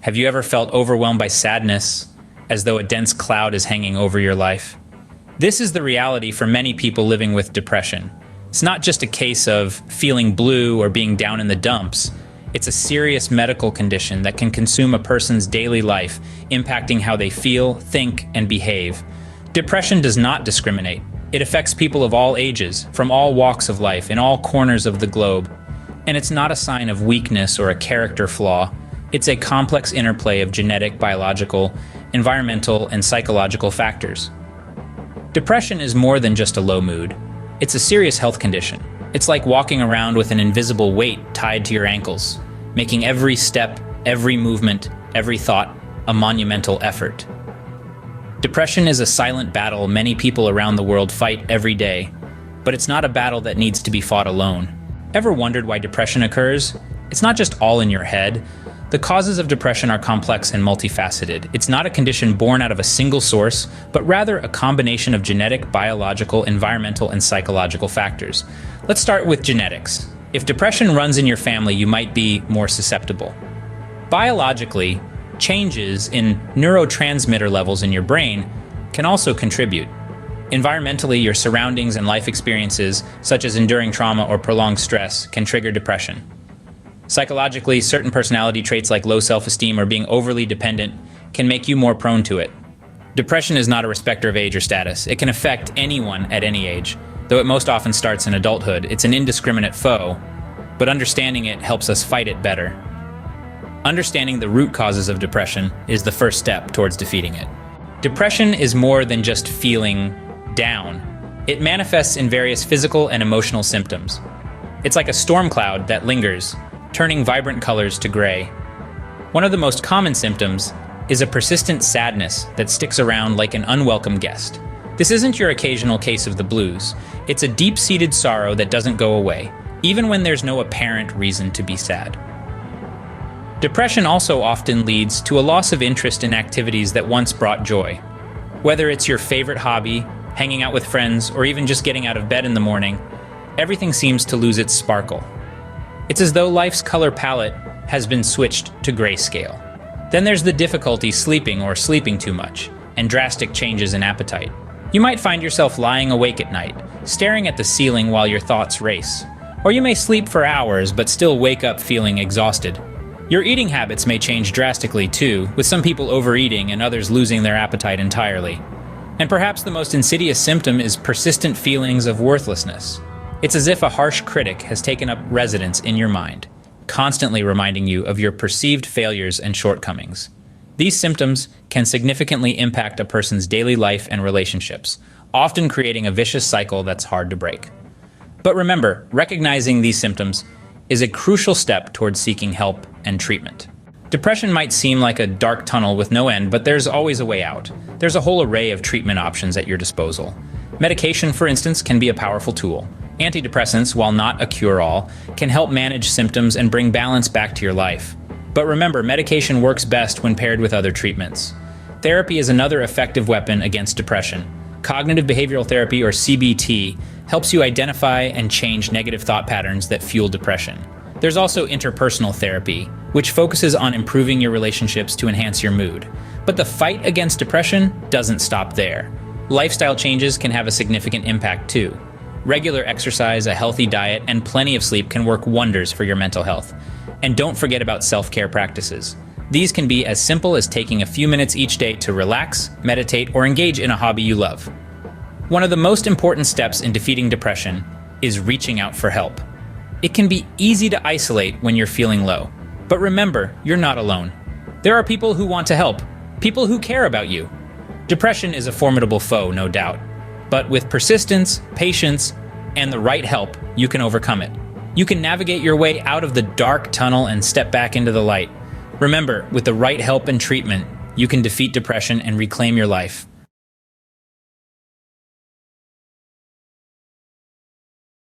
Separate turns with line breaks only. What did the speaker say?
Have you ever felt overwhelmed by sadness, as though a dense cloud is hanging over your life? This is the reality for many people living with depression. It's not just a case of feeling blue or being down in the dumps. It's a serious medical condition that can consume a person's daily life, impacting how they feel, think, and behave. Depression does not discriminate. It affects people of all ages, from all walks of life, in all corners of the globe. And it's not a sign of weakness or a character flaw. It's a complex interplay of genetic, biological, environmental, and psychological factors. Depression is more than just a low mood. It's a serious health condition. It's like walking around with an invisible weight tied to your ankles, making every step, every movement, every thought a monumental effort. Depression is a silent battle many people around the world fight every day, but it's not a battle that needs to be fought alone. Ever wondered why depression occurs? It's not just all in your head. The causes of depression are complex and multifaceted. It's not a condition born out of a single source, but rather a combination of genetic, biological, environmental, and psychological factors. Let's start with genetics. If depression runs in your family, you might be more susceptible. Biologically, changes in neurotransmitter levels in your brain can also contribute. Environmentally, your surroundings and life experiences, such as enduring trauma or prolonged stress, can trigger depression. Psychologically, certain personality traits like low self-esteem or being overly dependent can make you more prone to it. Depression is not a respecter of age or status. It can affect anyone at any age. Though it most often starts in adulthood, it's an indiscriminate foe, but understanding it helps us fight it better. Understanding the root causes of depression is the first step towards defeating it. Depression is more than just feeling down. It manifests in various physical and emotional symptoms. It's like a storm cloud that lingers, turning vibrant colors to gray. One of the most common symptoms is a persistent sadness that sticks around like an unwelcome guest. This isn't your occasional case of the blues. It's a deep-seated sorrow that doesn't go away, even when there's no apparent reason to be sad. Depression also often leads to a loss of interest in activities that once brought joy. Whether it's your favorite hobby, hanging out with friends, or even just getting out of bed in the morning, everything seems to lose its sparkle. It's as though life's color palette has been switched to grayscale. Then there's the difficulty sleeping or sleeping too much, and drastic changes in appetite. You might find yourself lying awake at night, staring at the ceiling while your thoughts race. Or you may sleep for hours but still wake up feeling exhausted. Your eating habits may change drastically too, with some people overeating and others losing their appetite entirely. And perhaps the most insidious symptom is persistent feelings of worthlessness. It's as if a harsh critic has taken up residence in your mind, constantly reminding you of your perceived failures and shortcomings. These symptoms can significantly impact a person's daily life and relationships, often creating a vicious cycle that's hard to break. But remember, recognizing these symptoms is a crucial step towards seeking help and treatment. Depression might seem like a dark tunnel with no end, but there's always a way out. There's a whole array of treatment options at your disposal. Medication, for instance, can be a powerful tool. Antidepressants, while not a cure-all, can help manage symptoms and bring balance back to your life. But remember, medication works best when paired with other treatments. Therapy is another effective weapon against depression. Cognitive behavioral therapy, or CBT, helps you identify and change negative thought patterns that fuel depression. There's also interpersonal therapy, which focuses on improving your relationships to enhance your mood. But the fight against depression doesn't stop there. Lifestyle changes can have a significant impact too. Regular exercise, a healthy diet, and plenty of sleep can work wonders for your mental health. And don't forget about self-care practices. These can be as simple as taking a few minutes each day to relax, meditate, or engage in a hobby you love. One of the most important steps in defeating depression is reaching out for help. It can be easy to isolate when you're feeling low. But remember, you're not alone. There are people who want to help, people who care about you. Depression is a formidable foe, no doubt. But with persistence, patience, and the right help, you can overcome it. You can navigate your way out of the dark tunnel and step back into the light. Remember, with the right help and treatment, you can defeat depression and reclaim your life.